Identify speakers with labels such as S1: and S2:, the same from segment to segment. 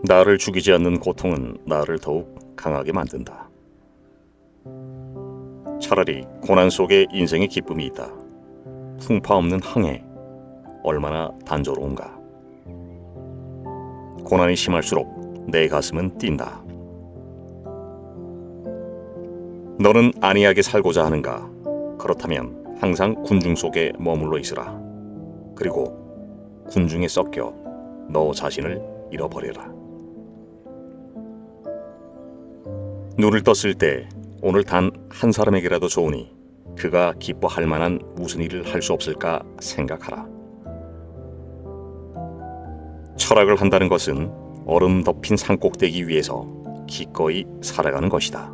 S1: 나를 죽이지 않는 고통은 나를 더욱 강하게 만든다. 차라리 고난 속에 인생의 기쁨이 있다. 풍파 없는 항해, 얼마나 단조로운가. 고난이 심할수록 내 가슴은 뛴다. 너는 안이하게 살고자 하는가? 그렇다면 항상 군중 속에 머물러 있으라. 그리고 군중에 섞여 너 자신을 잃어버려라. 눈을 떴을 때 오늘 단 한 사람에게라도 좋으니 그가 기뻐할 만한 무슨 일을 할 수 없을까 생각하라. 철학을 한다는 것은 얼음 덮인 산꼭대기 위에서 기꺼이 살아가는 것이다.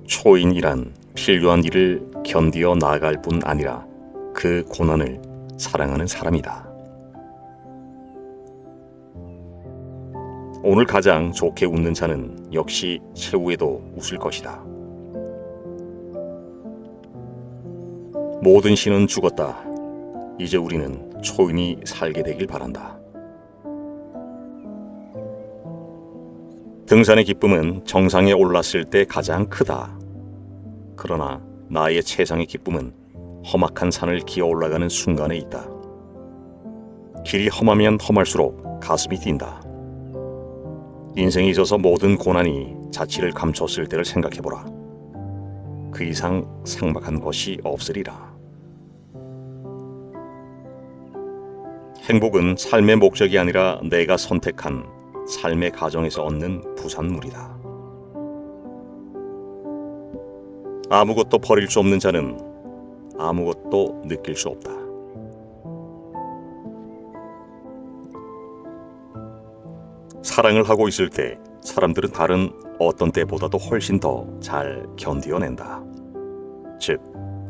S1: 초인이란 필요한 일을 견디어 나아갈 뿐 아니라 그 고난을 사랑하는 사람이다. 오늘 가장 좋게 웃는 자는 역시 최후에도 웃을 것이다. 모든 신은 죽었다. 이제 우리는 초인이 살게 되길 바란다. 등산의 기쁨은 정상에 올랐을 때 가장 크다. 그러나 나의 최상의 기쁨은 험악한 산을 기어 올라가는 순간에 있다. 길이 험하면 험할수록 가슴이 뛴다. 인생에 있어서 모든 고난이 자취를 감췄을 때를 생각해보라. 그 이상 삭막한 것이 없으리라. 행복은 삶의 목적이 아니라 내가 선택한 삶의 과정에서 얻는 부산물이다. 아무것도 버릴 수 없는 자는 아무것도 느낄 수 없다. 사랑을 하고 있을 때 사람들은 다른 어떤 때보다도 훨씬 더 잘 견디어낸다. 즉,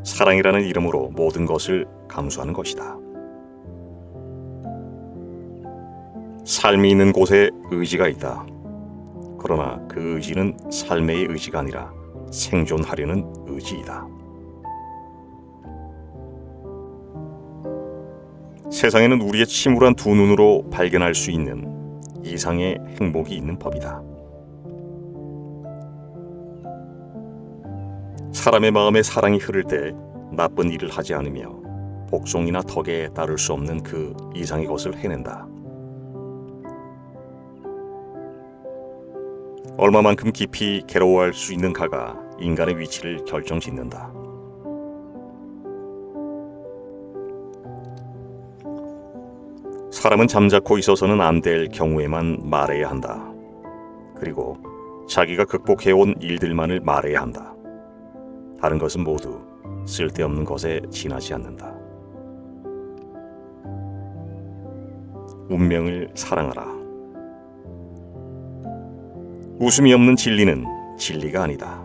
S1: 사랑이라는 이름으로 모든 것을 감수하는 것이다. 삶이 있는 곳에 의지가 있다. 그러나 그 의지는 삶의 의지가 아니라 생존하려는 의지이다. 세상에는 우리의 침울한 두 눈으로 발견할 수 있는 이상의 행복이 있는 법이다. 사람의 마음에 사랑이 흐를 때 나쁜 일을 하지 않으며 복종이나 덕에 따를 수 없는 그 이상의 것을 해낸다. 얼마만큼 깊이 괴로워할 수 있는가가 인간의 위치를 결정짓는다. 사람은 잠자코 있어서는 안 될 경우에만 말해야 한다. 그리고 자기가 극복해온 일들만을 말해야 한다. 다른 것은 모두 쓸데없는 것에 지나지 않는다. 운명을 사랑하라. 웃음이 없는 진리는 진리가 아니다.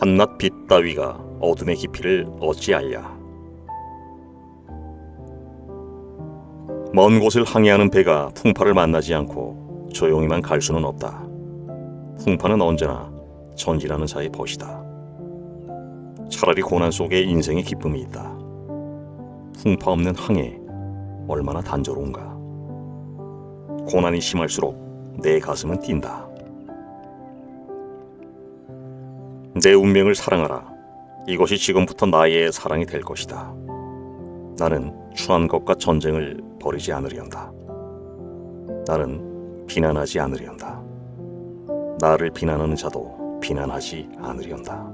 S1: 한낱 빛 따위가 어둠의 깊이를 어찌 알랴. 먼 곳을 항해하는 배가 풍파를 만나지 않고 조용히만 갈 수는 없다. 풍파는 언제나 전진하는 자의 벗이다. 차라리 고난 속에 인생의 기쁨이 있다. 풍파 없는 항해, 얼마나 단조로운가. 고난이 심할수록 내 가슴은 뛴다. 내 운명을 사랑하라. 이것이 지금부터 나의 사랑이 될 것이다. 나는 추한 것과 전쟁을 벌이지 않으련다. 나는 비난하지 않으련다. 나를 비난하는 자도 비난하지 않으련다.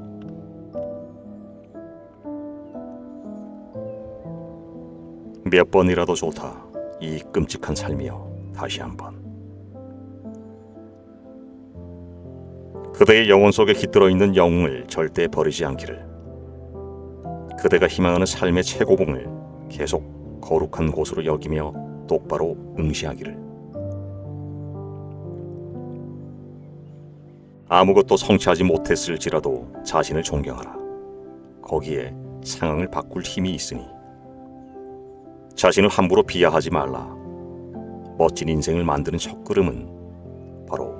S1: 몇 번이라도 좋다. 이 끔찍한 삶이여. 다시 한번. 그대의 영혼 속에 깃들어 있는 영웅을 절대 버리지 않기를. 그대가 희망하는 삶의 최고봉을 계속 거룩한 곳으로 여기며 똑바로 응시하기를. 아무것도 성취하지 못했을지라도 자신을 존경하라. 거기에 상황을 바꿀 힘이 있으니. 자신을 함부로 비하하지 말라. 멋진 인생을 만드는 첫걸음은 바로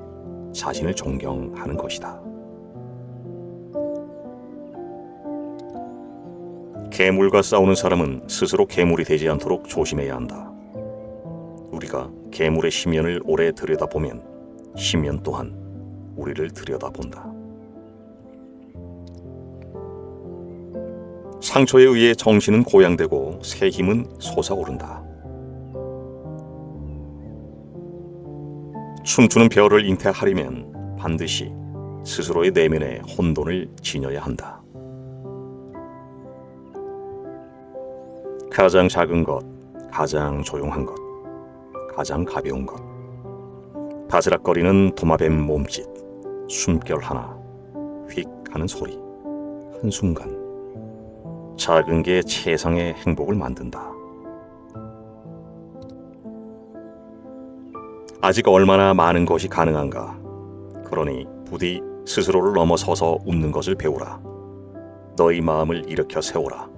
S1: 자신을 존경하는 것이다. 괴물과 싸우는 사람은 스스로 괴물이 되지 않도록 조심해야 한다. 우리가 괴물의 심연을 오래 들여다보면 심연 또한 우리를 들여다본다. 상처에 의해 정신은 고양되고 새 힘은 솟아오른다. 춤추는 별을 잉태하려면 반드시 스스로의 내면에 혼돈을 지녀야 한다. 가장 작은 것, 가장 조용한 것, 가장 가벼운 것, 바스락거리는 도마뱀 몸짓, 숨결 하나, 휙 하는 소리, 한순간 작은 게 최상의 행복을 만든다. 아직 얼마나 많은 것이 가능한가. 그러니 부디 스스로를 넘어서서 웃는 것을 배우라. 너희 마음을 일으켜 세우라.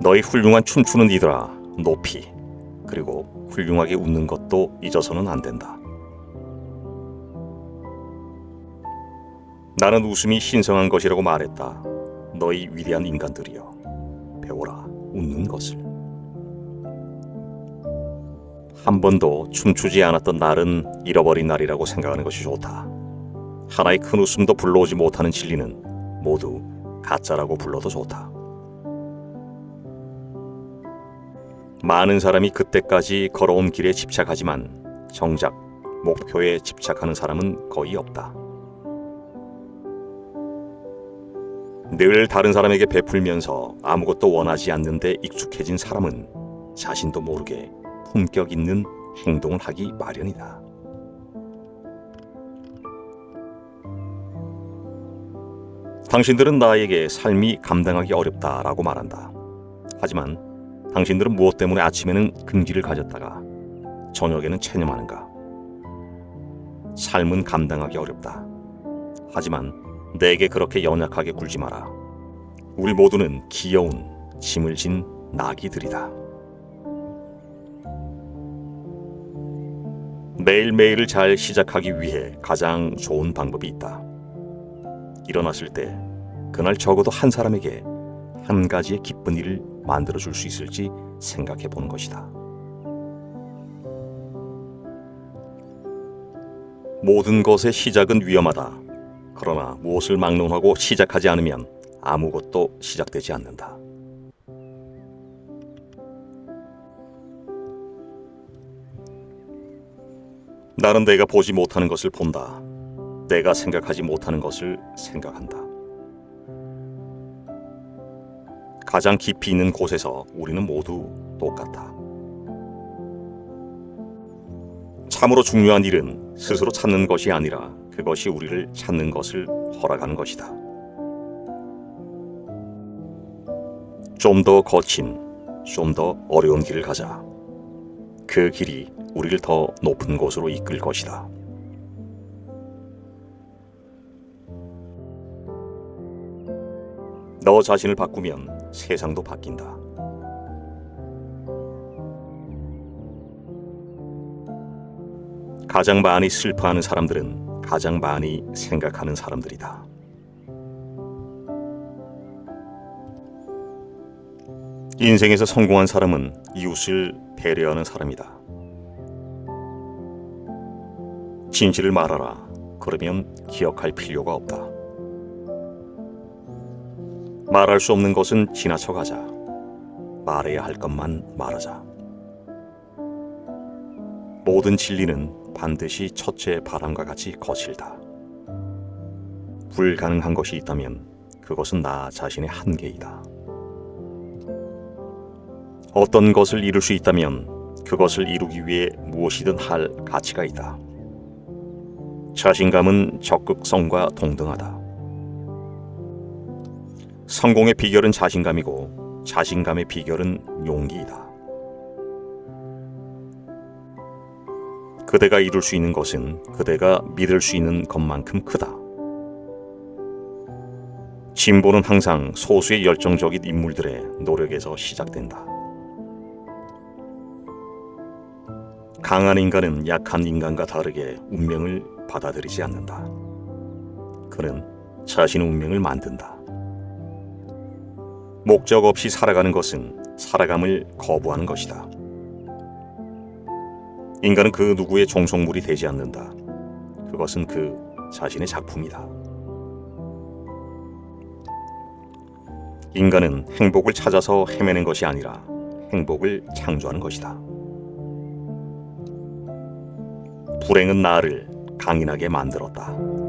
S1: 너희 훌륭한 춤추는 이들아, 높이, 그리고 훌륭하게 웃는 것도 잊어서는 안 된다. 나는 웃음이 신성한 것이라고 말했다. 너희 위대한 인간들이여, 배워라 웃는 것을. 한 번도 춤추지 않았던 날은 잃어버린 날이라고 생각하는 것이 좋다. 하나의 큰 웃음도 불러오지 못하는 진리는 모두 가짜라고 불러도 좋다. 많은 사람이 그때까지 걸어온 길에 집착하지만 정작 목표에 집착하는 사람은 거의 없다. 늘 다른 사람에게 베풀면서 아무것도 원하지 않는데 익숙해진 사람은 자신도 모르게 품격 있는 행동을 하기 마련이다. 당신들은 나에게 삶이 감당하기 어렵다라고 말한다. 하지만 당신들은 무엇 때문에 아침에는 근기를 가졌다가 저녁에는 체념하는가? 삶은 감당하기 어렵다. 하지만 내게 그렇게 연약하게 굴지 마라. 우리 모두는 귀여운 짐을 진 나귀들이다. 매일매일을 잘 시작하기 위해 가장 좋은 방법이 있다. 일어났을 때 그날 적어도 한 사람에게 한 가지의 기쁜 일을 만들어줄 수 있을지 생각해 보는 것이다. 모든 것의 시작은 위험하다. 그러나 무엇을 막론하고 시작하지 않으면 아무것도 시작되지 않는다. 나는 내가 보지 못하는 것을 본다. 내가 생각하지 못하는 것을 생각한다. 가장 깊이 있는 곳에서 우리는 모두 똑같다. 참으로 중요한 일은 스스로 찾는 것이 아니라 그것이 우리를 찾는 것을 허락하는 것이다. 좀 더 거친, 좀 더 어려운 길을 가자. 그 길이 우리를 더 높은 곳으로 이끌 것이다. 너 자신을 바꾸면 세상도 바뀐다. 가장 많이 슬퍼하는 사람들은 가장 많이 생각하는 사람들이다. 인생에서 성공한 사람은 이웃을 배려하는 사람이다. 진실을 말하라. 그러면 기억할 필요가 없다. 말할 수 없는 것은 지나쳐가자. 말해야 할 것만 말하자. 모든 진리는 반드시 첫째 바람과 같이 거칠다. 불가능한 것이 있다면 그것은 나 자신의 한계이다. 어떤 것을 이룰 수 있다면 그것을 이루기 위해 무엇이든 할 가치가 있다. 자신감은 적극성과 동등하다. 성공의 비결은 자신감이고 자신감의 비결은 용기이다. 그대가 이룰 수 있는 것은 그대가 믿을 수 있는 것만큼 크다. 진보는 항상 소수의 열정적인 인물들의 노력에서 시작된다. 강한 인간은 약한 인간과 다르게 운명을 받아들이지 않는다. 그는 자신의 운명을 만든다. 목적 없이 살아가는 것은 살아감을 거부하는 것이다. 인간은 그 누구의 종속물이 되지 않는다. 그것은 그 자신의 작품이다. 인간은 행복을 찾아서 헤매는 것이 아니라 행복을 창조하는 것이다. 불행은 나를 강인하게 만들었다.